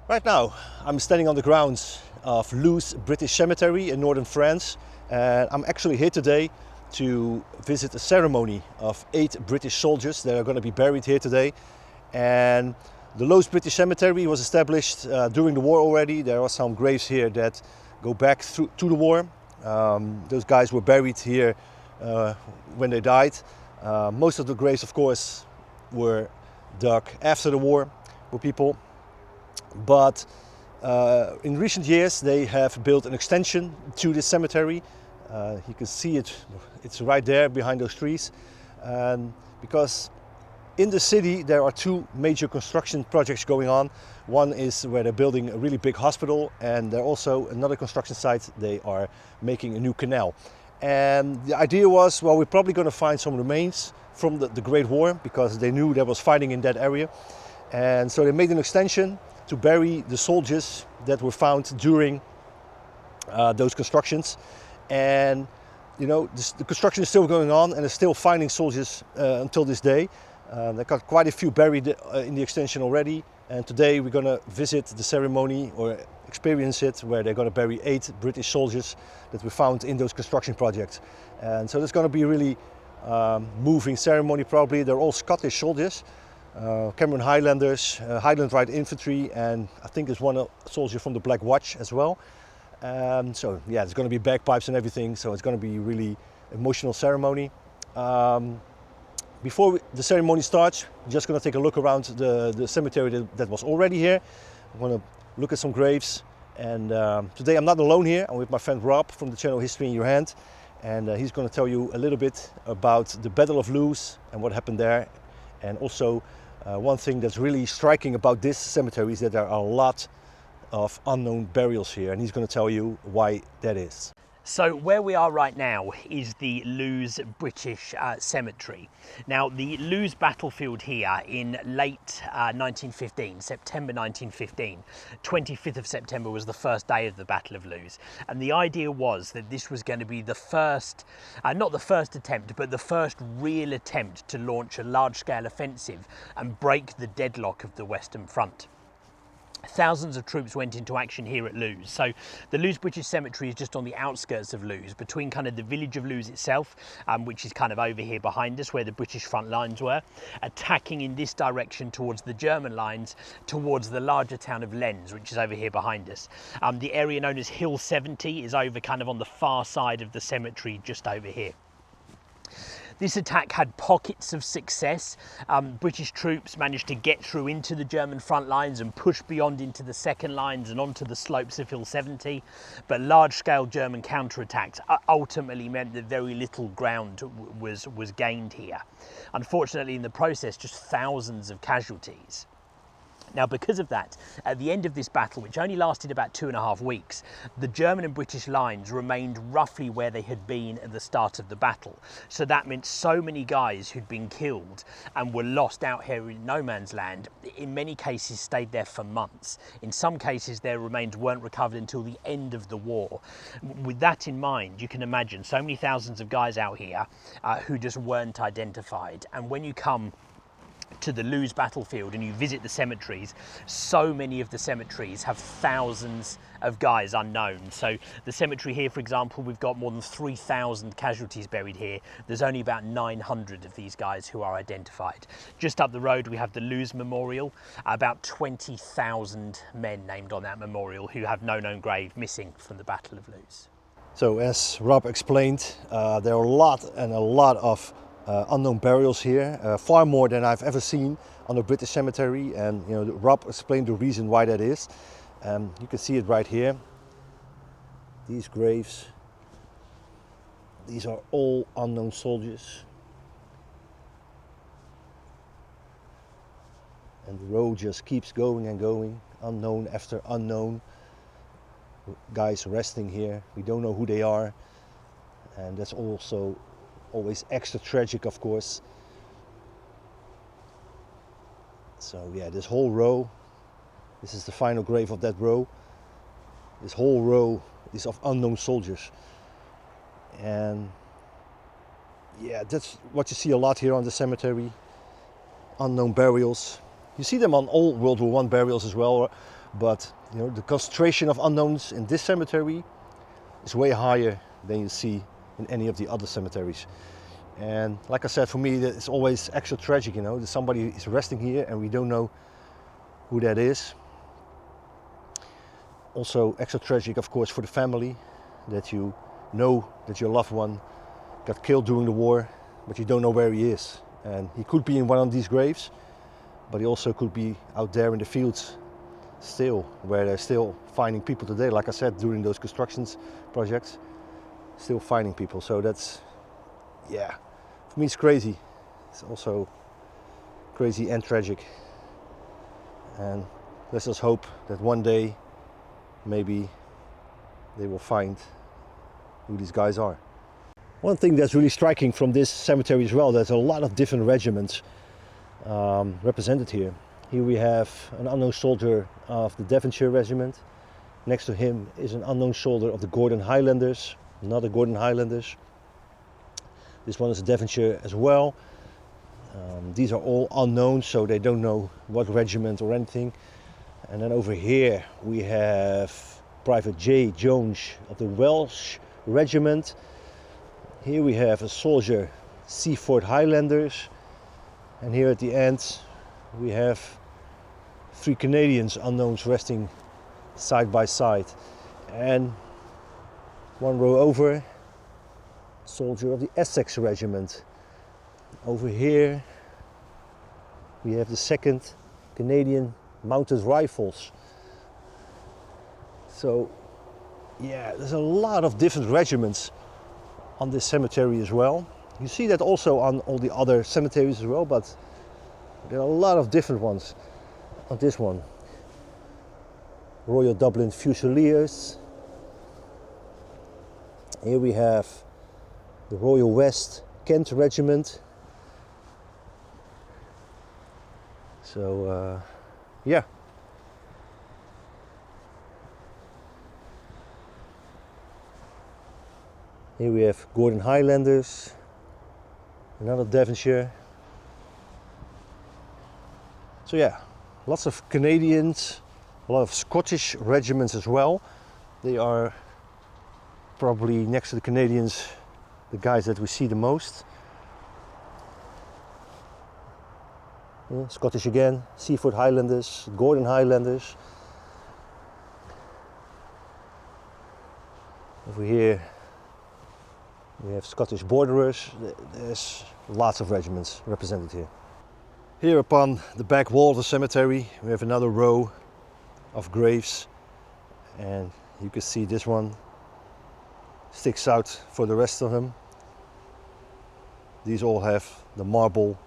Right now, I'm standing on the grounds of Loos British Cemetery in northern France, and I'm actually here today to visit a ceremony of 8 British soldiers that are going to be buried here today. And the Loos British Cemetery was established during the war already. There are some graves here that go back to the war. Those guys were buried here when they died. Most of the graves, of course, were dug after the war for people. But in recent years they have built an extension to this cemetery. You can see it's right there behind those trees. Because in the city there are 2 major construction projects going on. One is where they're building a really big hospital, and there also another construction site. They are making a new canal. And the idea was, well, we're probably going to find some remains from the Great War, because they knew there was fighting in that area. And so they made an extension to bury the soldiers that were found during those constructions. And you know, the construction is still going on, and they're still finding soldiers until this day. They've got quite a few buried in the extension already, and today we're going to visit the ceremony, or experience it, where they're going to bury 8 British soldiers that were found in those construction projects. And so there's going to be a really moving ceremony probably. They're all Scottish soldiers. Cameron Highlanders, Highland Right Infantry, and I think there's one soldier from the Black Watch as well. So yeah, there's going to be bagpipes and everything, so it's going to be a really emotional ceremony. Before the ceremony starts, we're just going to take a look around the cemetery that was already here. I'm going to look at some graves, and today I'm not alone here. I'm with my friend Rob from the channel History in Your Hand, and he's going to tell you a little bit about the Battle of Loos and what happened there. And also one thing that's really striking about this cemetery is that there are a lot of unknown burials here, and he's going to tell you why that is. So where we are right now is the Loos British Cemetery. Now, the Loos battlefield here in late 1915, September 1915, 25th of September was the first day of the Battle of Loos. And the idea was that this was going to be the first, not the first attempt, but the first real attempt to launch a large-scale offensive and break the deadlock of the Western Front. Thousands of troops went into action here at Loos. So the Loos British Cemetery is just on the outskirts of Loos, between kind of the village of Loos itself, which is kind of over here behind us where the British front lines were, attacking in this direction towards the German lines, towards the larger town of Lens, which is over here behind us. The area known as Hill 70 is over kind of on the far side of the cemetery, just over here. This attack had pockets of success. British troops managed to get through into the German front lines and push beyond into the second lines and onto the slopes of Hill 70. But large-scale German counterattacks ultimately meant that very little ground was gained here. Unfortunately, in the process, just thousands of casualties. Now, because of that, at the end of this battle, which only lasted about 2.5 weeks, the German and British lines remained roughly where they had been at the start of the battle. So that meant so many guys who'd been killed and were lost out here in no man's land, in many cases stayed there for months. In some cases, their remains weren't recovered until the end of the war. With that in mind, you can imagine so many thousands of guys out here who just weren't identified. And when you come to the Loos battlefield and you visit the cemeteries, so many of the cemeteries have thousands of guys unknown. So the cemetery here, for example, we've got more than 3,000 casualties buried here. There's only about 900 of these guys who are identified. Just up the road we have the Loos Memorial, about 20,000 men named on that memorial who have no known grave missing from the Battle of Loos. So as Rob explained, there are a lot of unknown burials here, far more than I've ever seen on a British cemetery, and you know, Rob explained the reason why that is. You can see it right here. These graves, these are all unknown soldiers, and the row just keeps going and going, unknown after unknown. Guys resting here, we don't know who they are, and that's also always extra tragic, of course. So yeah, this whole row, this is the final grave of that row. This whole row is of unknown soldiers. And yeah, that's what you see a lot here on the cemetery. Unknown burials. You see them on all World War I burials as well. but you know, the concentration of unknowns in this cemetery is way higher than you see in any of the other cemeteries. And like I said, for me, it's always extra tragic, you know, that somebody is resting here and we don't know who that is. Also extra tragic, of course, for the family, that you know that your loved one got killed during the war, but you don't know where he is. And he could be in one of these graves, but he also could be out there in the fields still, where they're still finding people today. Like I said, during those constructions projects, still finding people. So that's, yeah, for me it's crazy. It's also crazy and tragic. And let's just hope that one day maybe they will find who these guys are. One thing that's really striking from this cemetery as well, there's a lot of different regiments represented here. Here we have an unknown soldier of the Devonshire Regiment. Next to him is an unknown soldier of the Gordon Highlanders, another Gordon Highlanders. This one is a Devonshire as well. These are all unknown, so they don't know what regiment or anything. And then over here we have Private J. Jones of the Welsh Regiment. Here we have a soldier, Seaford Highlanders. And here at the end we have 3 Canadians unknowns resting side by side. And one row over, soldier of the Essex Regiment. Over here we have the 2nd Canadian Mounted Rifles. So yeah, there's a lot of different regiments on this cemetery as well. You see that also on all the other cemeteries as well, but there are a lot of different ones on this one. Royal Dublin Fusiliers. Here we have the Royal West Kent Regiment. So yeah. Here we have Gordon Highlanders, another Devonshire. So yeah, lots of Canadians, a lot of Scottish regiments as well. They are probably, next to the Canadians, the guys that we see the most. Yeah, Scottish again, Seaford Highlanders, Gordon Highlanders. Over here we have Scottish Borderers. There's lots of regiments represented here. Here upon the back wall of the cemetery we have another row of graves, and you can see this one sticks out for the rest of them. These all have the marble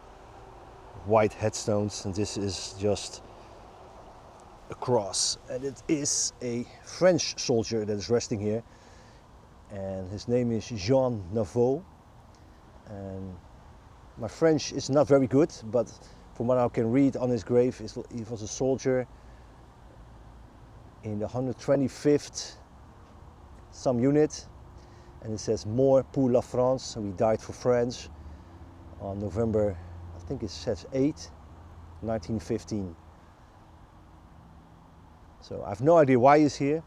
white headstones, and this is just a cross, and it is a French soldier that is resting here, and his name is Jean Navot. And my French is not very good, but from what I can read on his grave, he was a soldier in the 125th some unit, and it says Mort pour la France, so he died for France on November, I think it says 8, 1915. So I have no idea why he's here,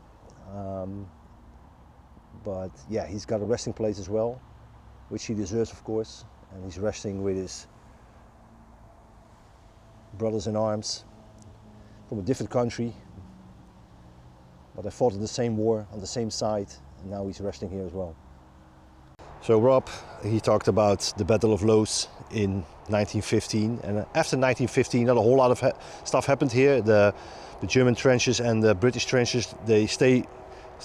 but yeah, he's got a resting place as well, which he deserves, of course, and he's resting with his brothers in arms from a different country, but they fought in the same war on the same side, and now he's resting here as well. So Rob, he talked about the Battle of Loos in 1915, and after 1915 not a whole lot of stuff happened here. The German trenches and the British trenches, they stayed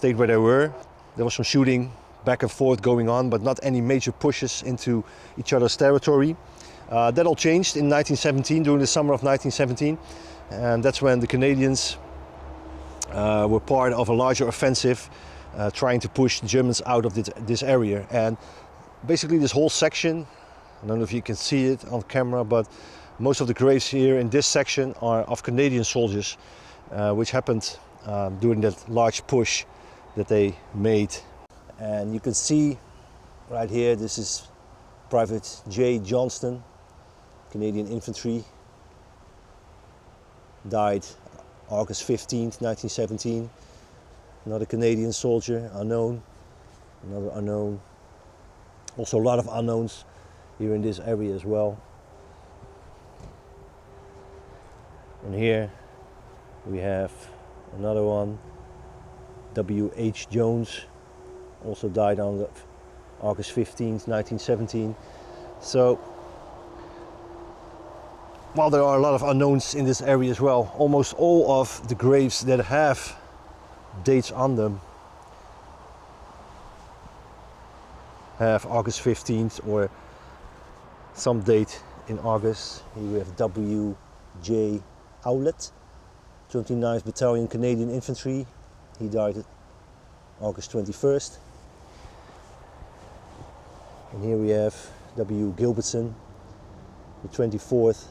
where they were. There was some shooting back and forth going on, but not any major pushes into each other's territory. That all changed in 1917, during the summer of 1917, and that's when the Canadians were part of a larger offensive trying to push the Germans out of this area. And basically this whole section, I don't know if you can see it on camera, but most of the graves here in this section are of Canadian soldiers, which happened during that large push that they made. And you can see right here, this is Private J. Johnston, Canadian infantry, died August 15th, 1917. Another Canadian soldier, unknown. Another unknown. Also a lot of unknowns here in this area as well. And here we have another one, W.H. Jones, also died on August 15th, 1917. So, while there are a lot of unknowns in this area as well, almost all of the graves that have dates on them have August 15th or some date in August. Here we have W.J. Owlett, 29th Battalion Canadian Infantry. He died August 21st. And here we have W. Gilbertson, the 24th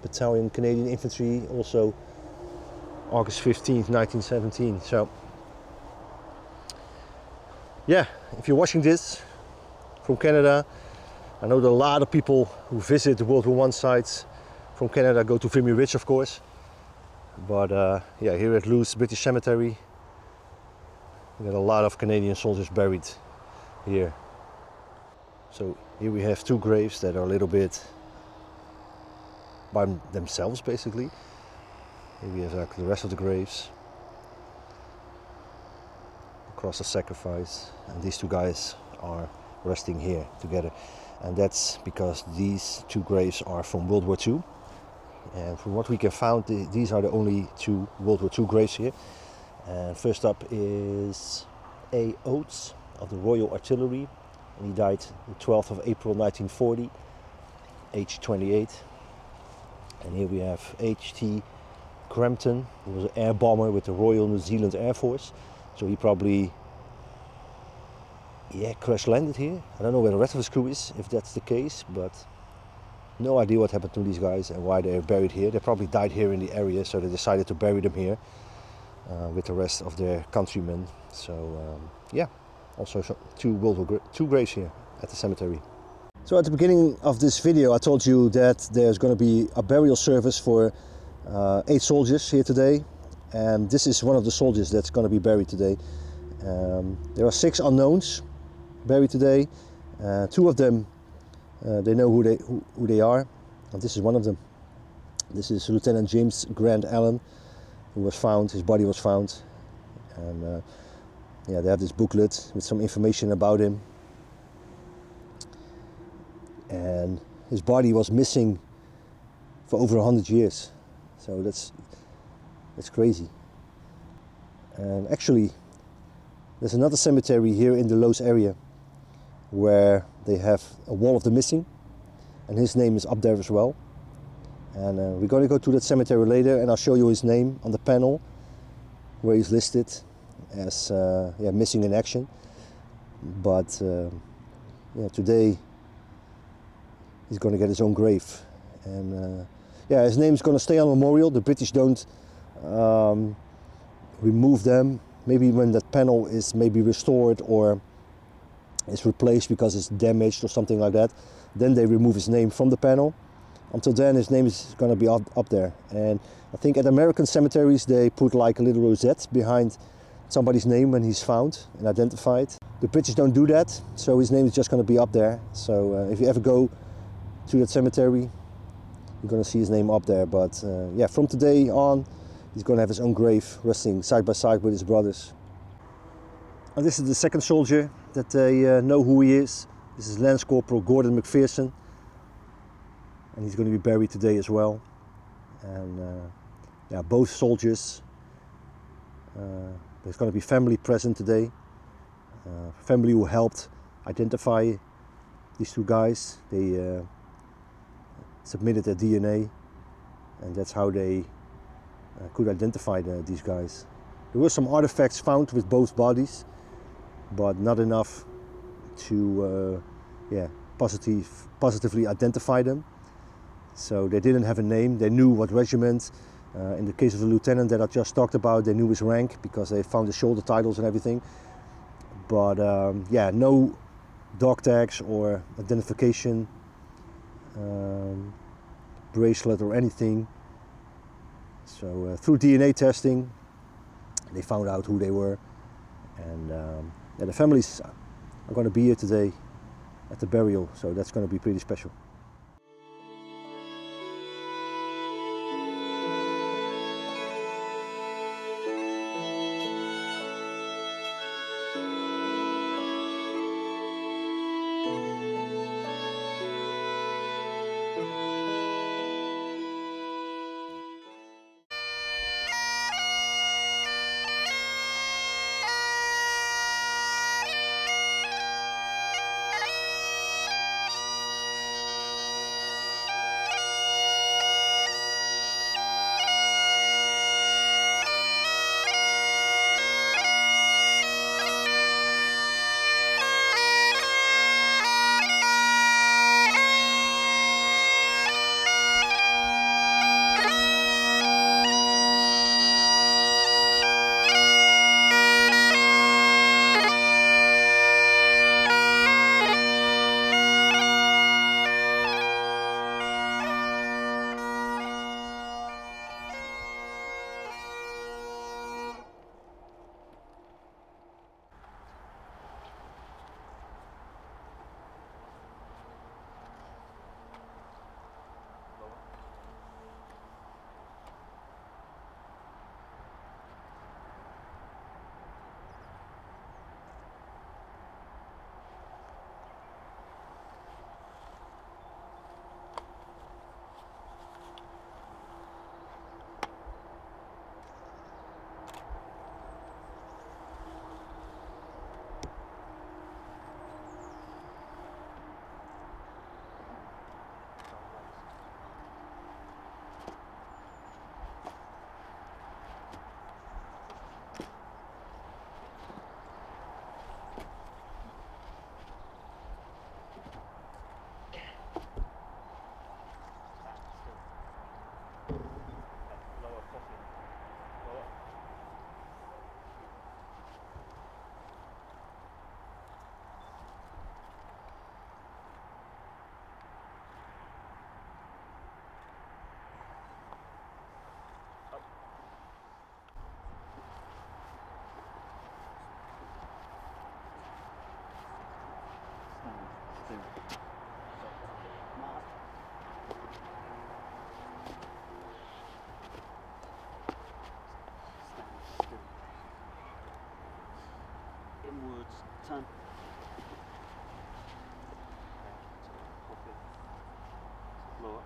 Battalion Canadian Infantry, also August 15th, 1917. So, yeah, if you're watching this from Canada, I know that a lot of people who visit the World War I sites from Canada go to Vimy Ridge, of course. But yeah, here at Loos British Cemetery, we got a lot of Canadian soldiers buried here. So here we have two graves that are a little bit by themselves, basically. Here we have like the rest of the graves. Cross of Sacrifice, and these two guys are resting here together. And that's because these two graves are from World War II. And from what we can find, these are the only two World War II graves here. And first up is A. Oates of the Royal Artillery. And he died the 12th of April 1940, age 28. And here we have H.T. Crampton, who was an air bomber with the Royal New Zealand Air Force. So he probably, crash landed here. I don't know where the rest of his crew is, if that's the case, but no idea what happened to these guys and why they're buried here. They probably died here in the area, so they decided to bury them here with the rest of their countrymen. So yeah, also two graves here at the cemetery. So at the beginning of this video I told you that there's going to be a burial service for 8 soldiers here today, and this is one of the soldiers that's going to be buried today. There are 6 unknowns buried today. 2 of them they know who they are, and this is one of them. This is Lieutenant James Grant Allen, who was found. His body was found, and yeah, they have this booklet with some information about him. And his body was missing for over 100 years, so that's crazy. And actually, there's another cemetery here in the Loos area where they have a wall of the missing, and his name is up there as well. And we're going to go to that cemetery later, and I'll show you his name on the panel where he's listed as missing in action. But yeah, today he's going to get his own grave, and yeah, his name's going to stay on memorial. The British don't remove them. Maybe when that panel is maybe restored or is replaced because it's damaged or something like that, then they remove his name from the panel. Until then, his name is going to be up there. And I think at American cemeteries they put like a little rosette behind somebody's name when he's found and identified. The British don't do that, so his name is just going to be up there. So if you ever go to that cemetery, you're going to see his name up there. But yeah, from today on, he's going to have his own grave resting side by side with his brothers. And this is the second soldier that they know who he is. This is Lance Corporal Gordon McPherson, and he's going to be buried today as well. And yeah, both soldiers, there's going to be family present today. Family who helped identify these two guys. They submitted their DNA, and that's how they could identify these guys. There were some artifacts found with both bodies, but not enough to positively identify them. So they didn't have a name. They knew what regiment. In the case of the lieutenant that I just talked about, they knew his rank because they found the shoulder titles and everything. But yeah, no dog tags or identification bracelet or anything. So through DNA testing, they found out who they were, and yeah, the families are going to be here today at the burial, so that's going to be pretty special. Inwards, turn. Lower.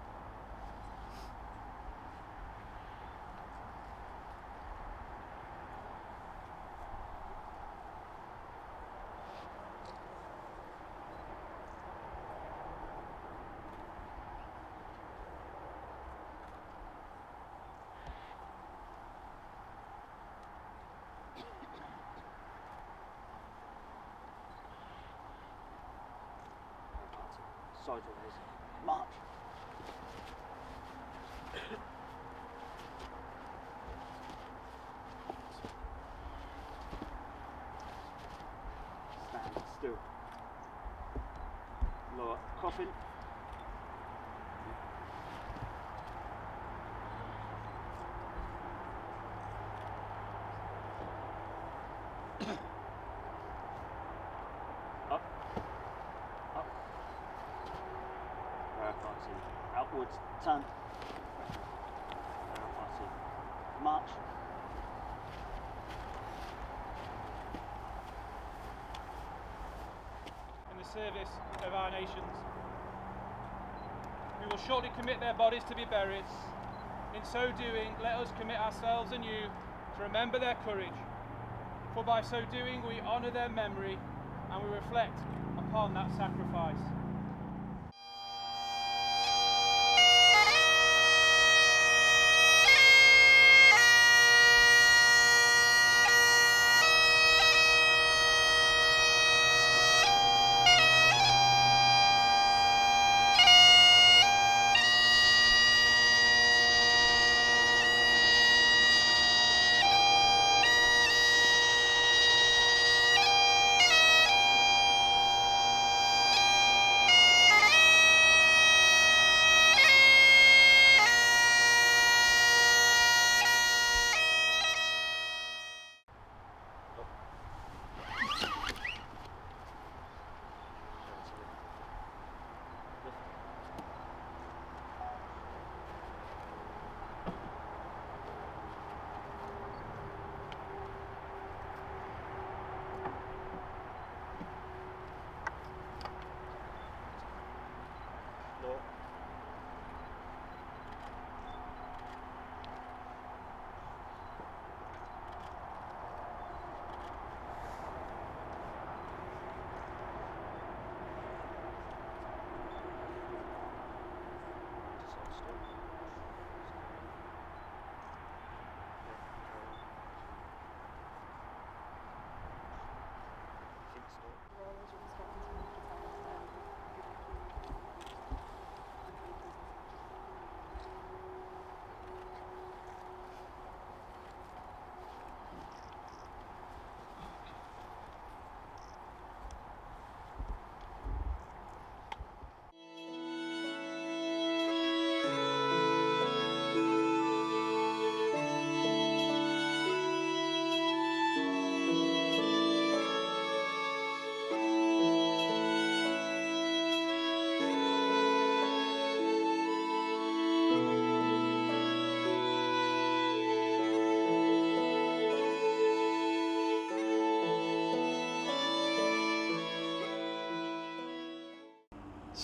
Sideways. March. Stand still. Lower. Coffin. Up. Up. Where I can't see. Outwards. Turn. Where I can't see. March. In the service of our nations, we will shortly commit their bodies to be buried. In so doing, let us commit ourselves anew to remember their courage, for by so doing we honour their memory and we reflect upon that sacrifice.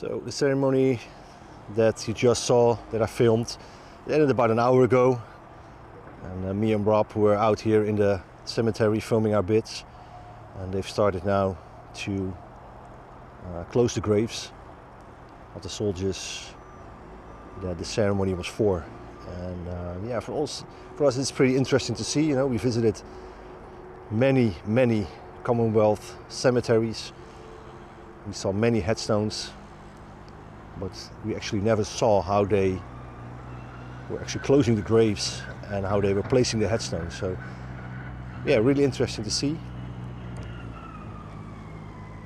So the ceremony that you just saw, that I filmed, it ended about an hour ago. And me and Rob were out here in the cemetery filming our bits. And they've started now to close the graves of the soldiers that the ceremony was for. And yeah, for us it's pretty interesting to see. You know, we visited many Commonwealth cemeteries. We saw many headstones, but we actually never saw how they were actually closing the graves and how they were placing the headstones. So yeah, really interesting to see.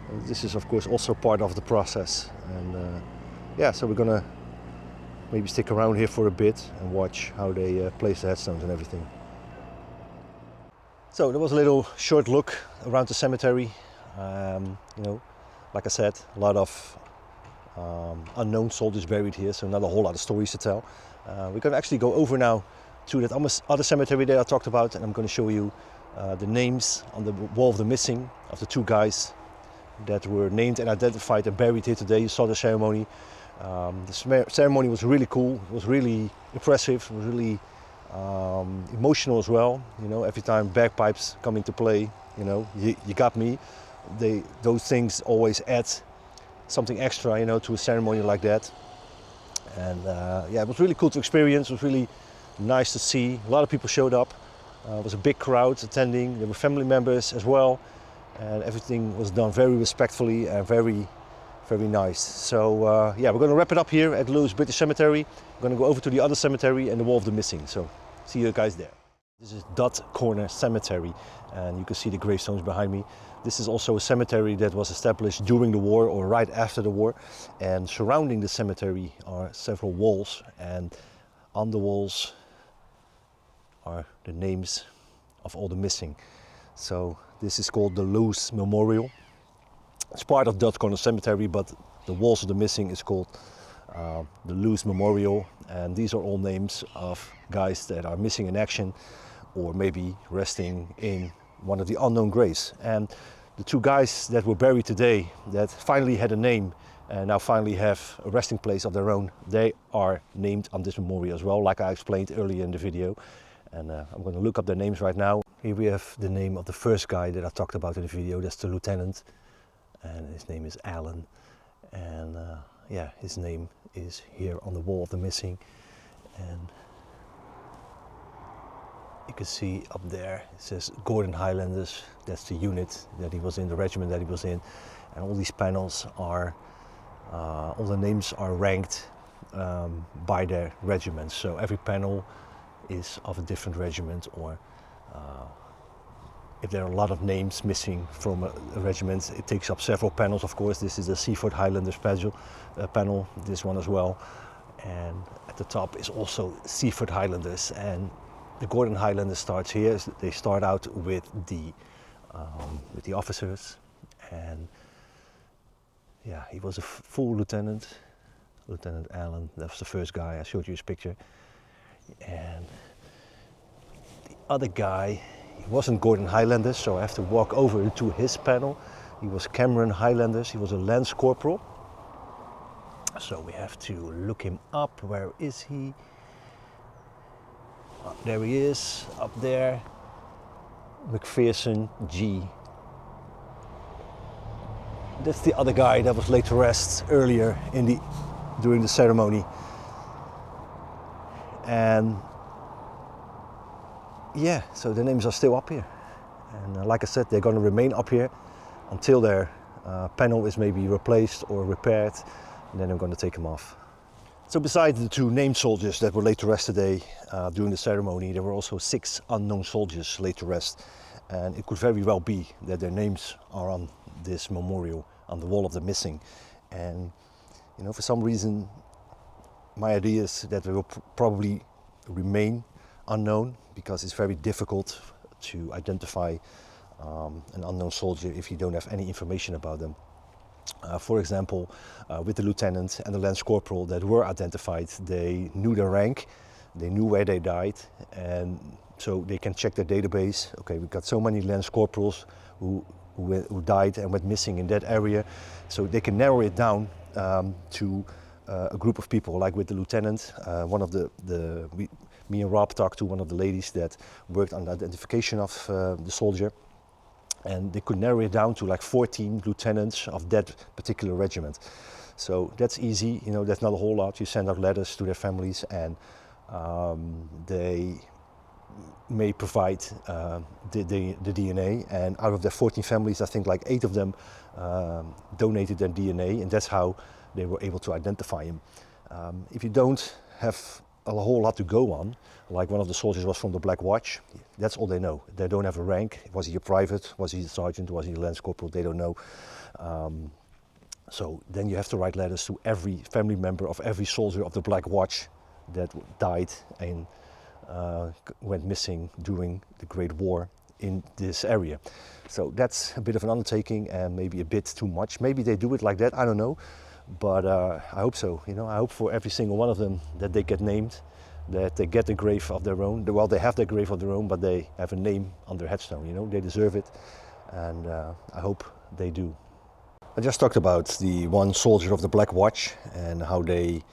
And this is of course also part of the process. And yeah, so we're gonna maybe stick around here for a bit and watch how they place the headstones and everything. So there was a little short look around the cemetery. You know, like I said, a lot of unknown soldiers buried here, so not a whole lot of stories to tell. We're going to actually go over now to that other cemetery that I talked about, and I'm going to show you the names on the wall of the missing of the two guys that were named and identified and buried here today. You saw the ceremony. The ceremony was really cool. It was really impressive. It was really emotional as well. You know, every time bagpipes come into play, you know, you got me. Those things always add something extra, you know, to a ceremony like that. And yeah, it was really cool to experience. It was really nice to see. A lot of people showed up. It was a big crowd attending. There were family members as well, and everything was done very respectfully and very nice. So yeah, we're going to wrap it up here at Loos British Cemetery. We're going to go over to the other cemetery and the Wall of the Missing. So see you guys there. This is Dot Corner Cemetery, and you can see the gravestones behind me. This is also a cemetery that was established during the war or right after the war, and surrounding the cemetery are several walls, and on the walls are the names of all the missing. So this is called the Loos Memorial. It's part of Dot Corner Cemetery, but the walls of the missing is called the Loos Memorial, and these are all names of guys that are missing in action or maybe resting in one of the unknown graves. And the two guys that were buried today that finally had a name and now finally have a resting place of their own, they are named on this memorial as well, like I explained earlier in the video. And I'm going to look up their names right now. Here we have the name of the first guy that I talked about in the video. That's the lieutenant, and his name is Alan. And yeah, his name is here on the wall of the missing. And you can see up there, it says Gordon Highlanders. That's the unit that he was in, the regiment that he was in. And all these panels are, all the names are ranked by their regiments. So every panel is of a different regiment, or if there are a lot of names missing from a regiment, it takes up several panels, of course. This is the Seaford Highlanders panel, this one as well. And at the top is also Seaford Highlanders. And the Gordon Highlanders starts here. They start out with the officers, and yeah, he was a full lieutenant, Lieutenant Allen. That was the first guy. I showed you his picture. And the other guy, he wasn't Gordon Highlanders, so I have to walk over to his panel. He was Cameron Highlanders. He was a Lance Corporal. So we have to look him up. Where is he? There he is, up there. McPherson G. That's the other guy that was laid to rest earlier during the ceremony. And yeah, so the names are still up here. And like I said, they're going to remain up here until their panel is maybe replaced or repaired, and then I'm going to take them off. So besides the two named soldiers that were laid to rest today during the ceremony, there were also 6 unknown soldiers laid to rest. And it could very well be that their names are on this memorial, on the wall of the missing. And you know, for some reason, my idea is that they will probably remain unknown, because it's very difficult to identify an unknown soldier if you don't have any information about them. For example, with the lieutenant and the lance corporal that were identified, they knew their rank, they knew where they died, and so they can check their database. Okay, we've got so many lance corporals who who died and went missing in that area. So they can narrow it down to a group of people, like with the lieutenant. Me and Rob talked to one of the ladies that worked on the identification of the soldier, and they could narrow it down to like 14 lieutenants of that particular regiment. So that's easy, you know, that's not a whole lot. You send out letters to their families, and they may provide the DNA, and out of the 14 families, I think like 8 of them donated their DNA, and that's how they were able to identify him. If you don't have a whole lot to go on, like one of the soldiers was from the Black Watch, that's all they know. They don't have a rank. Was he a private? Was he a sergeant? Was he a lance corporal? They don't know. So then you have to write letters to every family member of every soldier of the Black Watch that died and went missing during the Great War in this area. So that's a bit of an undertaking and maybe a bit too much. Maybe they do it like that, I don't know. But I hope so, you know, I hope for every single one of them that they get named, that they get a grave of their own. Well, they have their grave of their own, but they have a name on their headstone, you know, they deserve it, and I hope they do. I just talked about the one soldier of the Black Watch and how they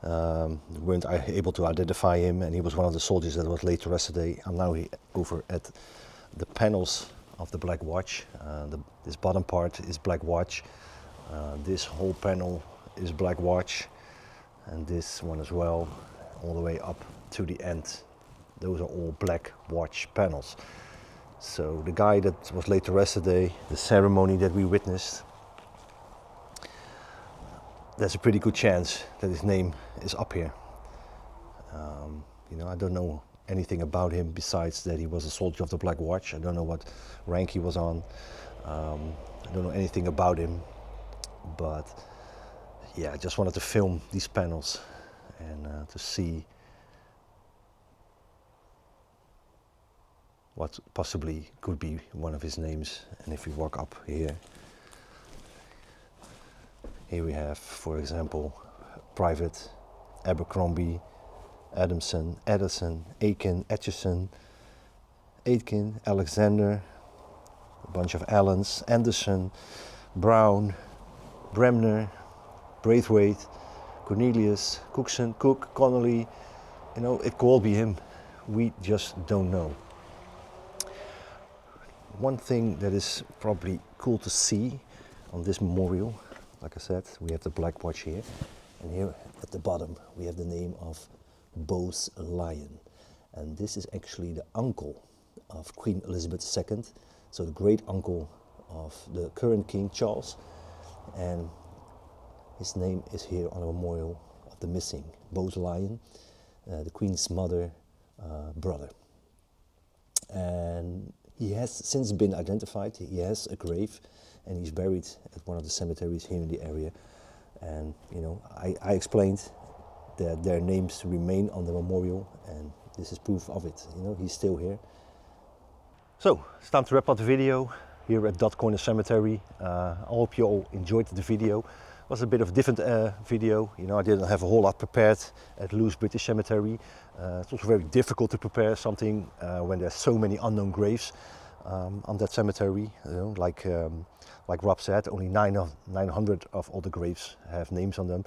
weren't able to identify him, and he was one of the soldiers that was laid to rest today. I'm now over at the panels of the Black Watch. This bottom part is Black Watch. This whole panel is Black Watch, and this one as well, all the way up to the end. Those are all Black Watch panels. So the guy that was laid to rest today, the ceremony that we witnessed, there's a pretty good chance that his name is up here. You know, I don't know anything about him besides that he was a soldier of the Black Watch. I don't know what rank he was on. I don't know anything about him. But yeah, I just wanted to film these panels and to see what possibly could be one of his names. And if we walk up here, we have, for example, Private Abercrombie, Adamson, Edison, Aiken, Etchison, Aitken, Alexander, a bunch of Allens, Anderson, Brown, Bremner, Braithwaite, Cornelius, Cookson, Cook, Connolly. You know, it could all be him. We just don't know. One thing that is probably cool to see on this memorial, like I said, we have the Black Watch here, and here at the bottom we have the name of Bose Lion, and this is actually the uncle of Queen Elizabeth II, so the great uncle of the current King Charles, and his name is here on a memorial of the missing Bose Lion, the Queen's brother. And he has since been identified. He has a grave, and he's buried at one of the cemeteries here in the area. And you know, I explained that their names remain on the memorial, and this is proof of it. You know, he's still here. So it's time to wrap up the video here at Dot Corner Cemetery. I hope you all enjoyed the video. It was a bit of a different video. You know, I didn't have a whole lot prepared at Loos British Cemetery. It's also very difficult to prepare something when there's so many unknown graves on that cemetery. You know, like Rob said, only 900 of all the graves have names on them.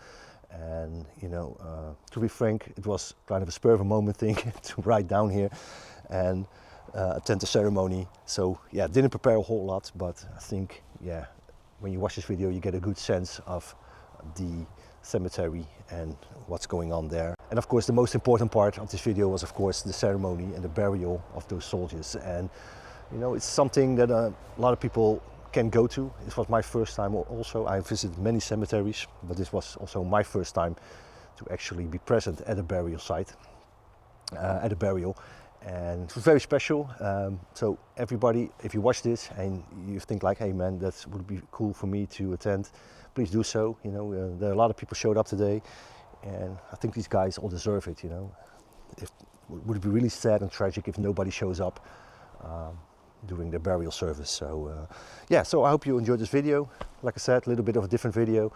And you know, to be frank, it was kind of a spur of a moment thing to write down here and attend the ceremony. So yeah, didn't prepare a whole lot, but I think, yeah, when you watch this video, you get a good sense of the cemetery and what's going on there. And of course, the most important part of this video was, of course, the ceremony and the burial of those soldiers. And you know, it's something that a lot of people can go to. This was my first time also. I visited many cemeteries, but this was also my first time to actually be present at a burial site, at a burial. And it was very special. So everybody, if you watch this and you think like, hey man, that would be cool for me to attend, please do so. You know, there are a lot of people showed up today, and I think these guys all deserve it. You know, would it be really sad and tragic if nobody shows up during the burial service. So yeah, so I hope you enjoyed this video. Like I said, a little bit of a different video.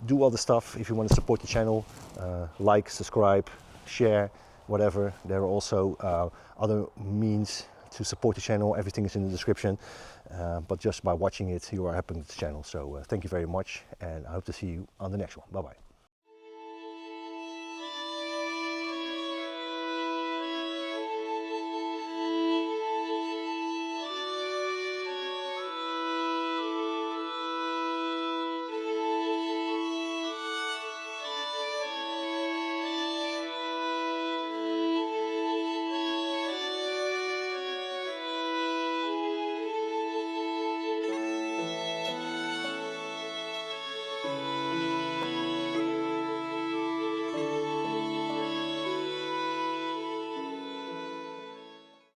Do all the stuff if you want to support the channel. Like, subscribe, share, whatever. There are also other means to support the channel. Everything is in the description, but just by watching it you are helping the channel. So thank you very much, and I hope to see you on the next one. Bye bye.